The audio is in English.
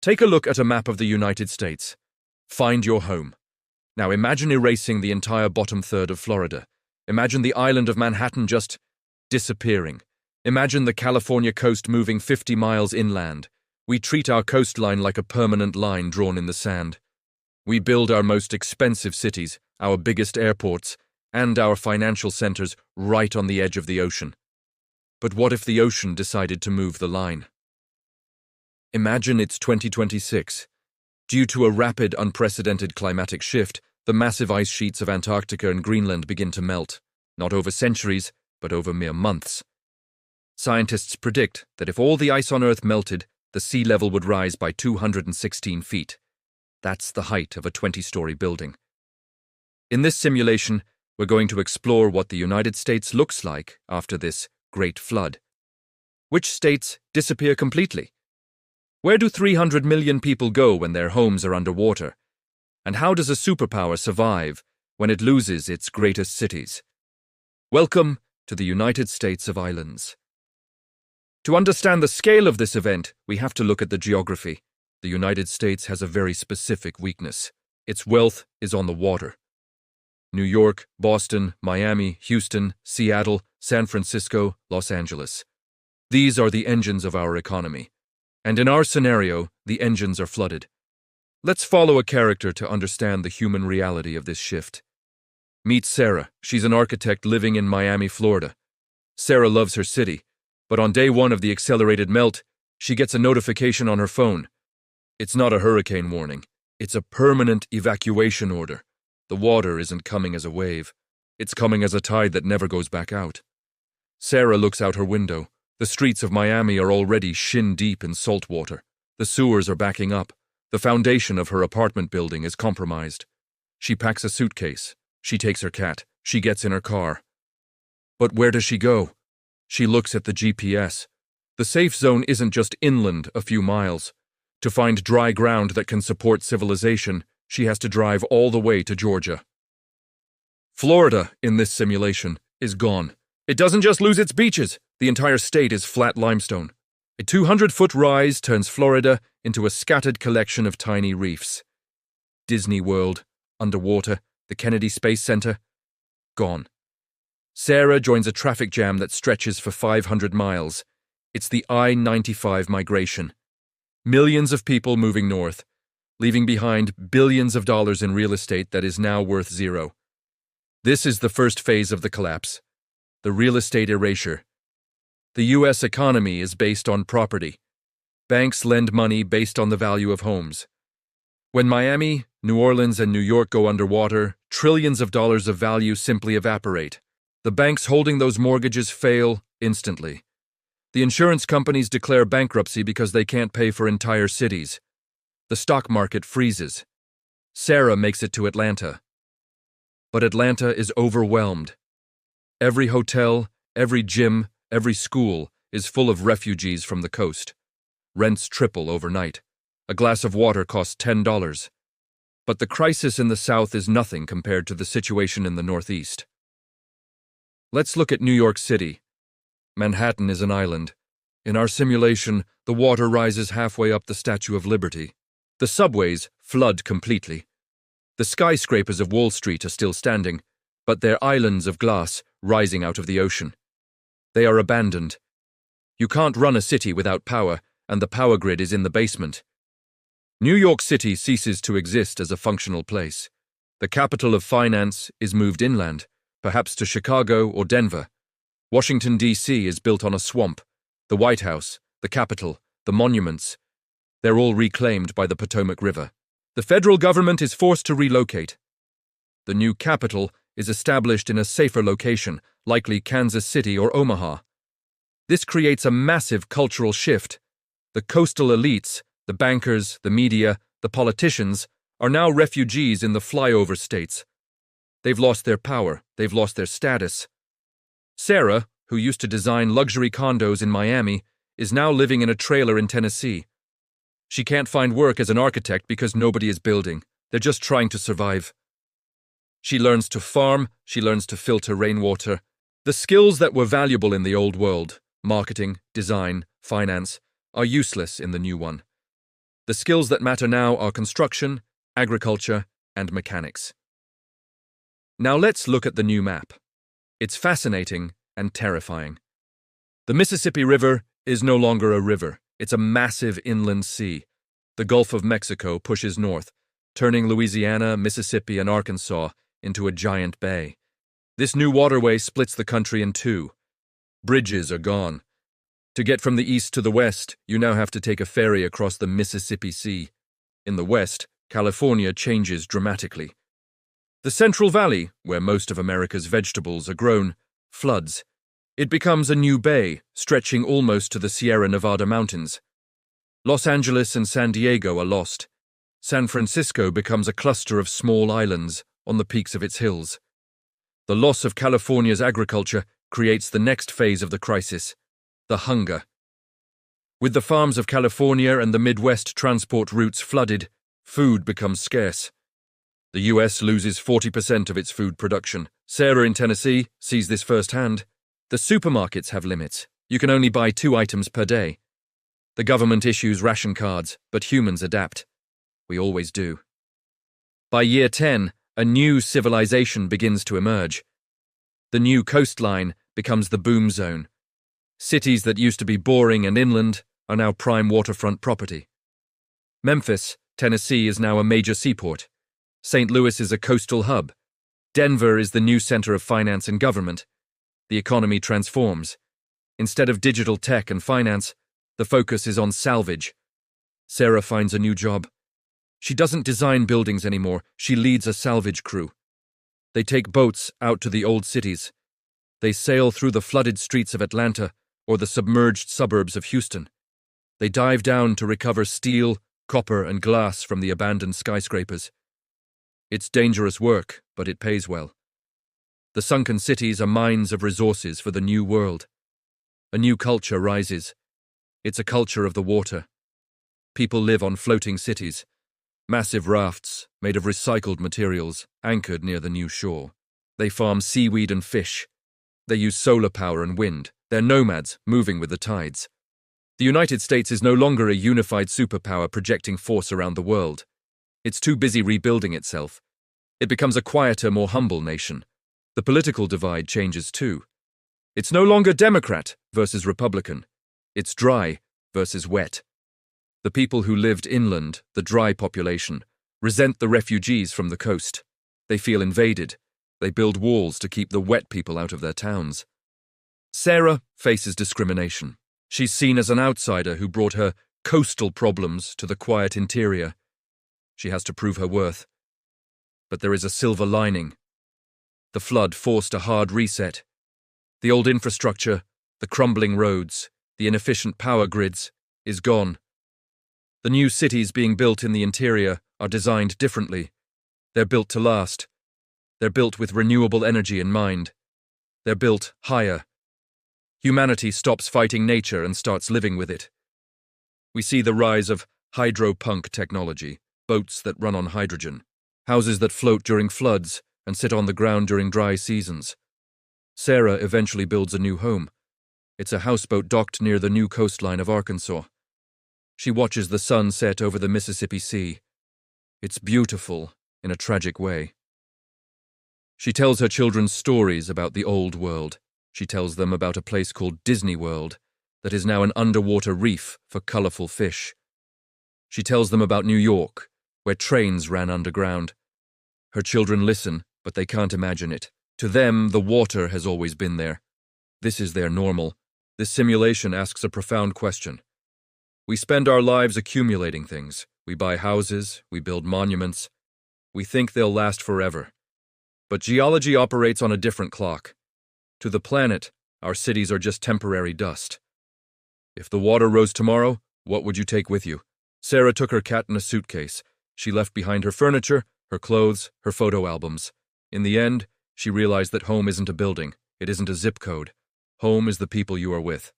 Take a look at a map of the United States. Find your home. Now imagine erasing the entire bottom third of Florida. Imagine the island of Manhattan just disappearing. Imagine the California coast moving 50 miles inland. We treat our coastline like a permanent line drawn in the sand. We build our most expensive cities, our biggest airports, and our financial centers right on the edge of the ocean. But what if the ocean decided to move the line? Imagine it's 2026. Due to a rapid, unprecedented climatic shift, the massive ice sheets of Antarctica and Greenland begin to melt, not over centuries, but over mere months. Scientists predict that if all the ice on Earth melted, the sea level would rise by 216 feet. That's the height of a 20-story building. In this simulation, we're going to explore what the United States looks like after this great flood. Which states disappear completely? Where do 300 million people go when their homes are underwater? And how does a superpower survive when it loses its greatest cities? Welcome to the United States of Islands. To understand the scale of this event, we have to look at the geography. The United States has a very specific weakness. Its wealth is on the water. New York, Boston, Miami, Houston, Seattle, San Francisco, Los Angeles. These are the engines of our economy. And in our scenario, the engines are flooded. Let's follow a character to understand the human reality of this shift. Meet Sarah. She's an architect living in Miami, Florida. Sarah loves her city, but on day one of the accelerated melt, she gets a notification on her phone. It's not a hurricane warning. It's a permanent evacuation order. The water isn't coming as a wave. It's coming as a tide that never goes back out. Sarah looks out her window. The streets of Miami are already shin-deep in salt water. The sewers are backing up. The foundation of her apartment building is compromised. She packs a suitcase. She takes her cat. She gets in her car. But where does she go? She looks at the GPS. The safe zone isn't just inland a few miles. To find dry ground that can support civilization, she has to drive all the way to Georgia. Florida, in this simulation, is gone. It doesn't just lose its beaches. The entire state is flat limestone. A 200-foot rise turns Florida into a scattered collection of tiny reefs. Disney World, underwater, the Kennedy Space Center, gone. Sarah joins a traffic jam that stretches for 500 miles. It's the I-95 migration. Millions of people moving north, leaving behind billions of dollars in real estate that is now worth zero. This is the first phase of the collapse, the real estate erasure. The U.S. economy is based on property. Banks lend money based on the value of homes. When Miami, New Orleans, and New York go underwater, trillions of dollars of value simply evaporate. The banks holding those mortgages fail instantly. The insurance companies declare bankruptcy because they can't pay for entire cities. The stock market freezes. Sarah makes it to Atlanta. But Atlanta is overwhelmed. Every hotel, every gym, every school is full of refugees from the coast. Rents triple overnight. A glass of water costs $10. But the crisis in the South is nothing compared to the situation in the Northeast. Let's look at New York City. Manhattan is an island. In our simulation, the water rises halfway up the Statue of Liberty. The subways flood completely. The skyscrapers of Wall Street are still standing, but they're islands of glass rising out of the ocean. They are abandoned. You can't run a city without power, and the power grid is in the basement. New York City ceases to exist as a functional place. The capital of finance is moved inland, perhaps to Chicago or Denver. Washington, D.C. is built on a swamp. The White House, the Capitol, the monuments, they're all reclaimed by the Potomac River. The federal government is forced to relocate. The new capital is established in a safer location, likely Kansas City or Omaha. This creates a massive cultural shift. The coastal elites, the bankers, the media, the politicians, are now refugees in the flyover states. They've lost their power, they've lost their status. Sarah, who used to design luxury condos in Miami, is now living in a trailer in Tennessee. She can't find work as an architect because nobody is building. They're just trying to survive. She learns to farm, she learns to filter rainwater. The skills that were valuable in the old world, marketing, design, finance, are useless in the new one. The skills that matter now are construction, agriculture, and mechanics. Now let's look at the new map. It's fascinating and terrifying. The Mississippi River is no longer a river. It's a massive inland sea. The Gulf of Mexico pushes north, turning Louisiana, Mississippi, and Arkansas into a giant bay. This new waterway splits the country in two. Bridges are gone. To get from the east to the west, you now have to take a ferry across the Mississippi Sea. In the west, California changes dramatically. The Central Valley, where most of America's vegetables are grown, floods. It becomes a new bay, stretching almost to the Sierra Nevada mountains. Los Angeles and San Diego are lost. San Francisco becomes a cluster of small islands on the peaks of its hills. The loss of California's agriculture creates the next phase of the crisis, the hunger. With the farms of California and the Midwest transport routes flooded, food becomes scarce. The U.S. loses 40% of its food production. Sarah in Tennessee sees this firsthand. The supermarkets have limits. You can only buy 2 items per day. The government issues ration cards, but humans adapt. We always do. By year 10, a new civilization begins to emerge. The new coastline becomes the boom zone. Cities that used to be boring and inland are now prime waterfront property. Memphis, Tennessee is now a major seaport. St. Louis is a coastal hub. Denver is the new center of finance and government. The economy transforms. Instead of digital tech and finance, the focus is on salvage. Sarah finds a new job. She doesn't design buildings anymore, she leads a salvage crew. They take boats out to the old cities. They sail through the flooded streets of Atlanta or the submerged suburbs of Houston. They dive down to recover steel, copper, and glass from the abandoned skyscrapers. It's dangerous work, but it pays well. The sunken cities are mines of resources for the new world. A new culture rises. It's a culture of the water. People live on floating cities, massive rafts made of recycled materials anchored near the new shore. They farm seaweed and fish. They use solar power and wind. They're nomads, moving with the tides. The United States is no longer a unified superpower projecting force around the world. It's too busy rebuilding itself. It becomes a quieter, more humble nation. The political divide changes too. It's no longer Democrat versus Republican. It's dry versus wet. The people who lived inland, the dry population, resent the refugees from the coast. They feel invaded. They build walls to keep the wet people out of their towns. Sarah faces discrimination. She's seen as an outsider who brought her coastal problems to the quiet interior. She has to prove her worth. But there is a silver lining. The flood forced a hard reset. The old infrastructure, the crumbling roads, the inefficient power grids, is gone. The new cities being built in the interior are designed differently. They're built to last. They're built with renewable energy in mind. They're built higher. Humanity stops fighting nature and starts living with it. We see the rise of hydropunk technology, boats that run on hydrogen, houses that float during floods and sit on the ground during dry seasons. Sarah eventually builds a new home. It's a houseboat docked near the new coastline of Arkansas. She watches the sun set over the Mississippi Sea. It's beautiful in a tragic way. She tells her children stories about the old world. She tells them about a place called Disney World that is now an underwater reef for colorful fish. She tells them about New York, where trains ran underground. Her children listen, but they can't imagine it. To them, the water has always been there. This is their normal. This simulation asks a profound question. We spend our lives accumulating things. We buy houses, we build monuments. We think they'll last forever. But geology operates on a different clock. To the planet, our cities are just temporary dust. If the water rose tomorrow, what would you take with you? Sarah took her cat in a suitcase. She left behind her furniture, her clothes, her photo albums. In the end, she realized that home isn't a building. It isn't a zip code. Home is the people you are with.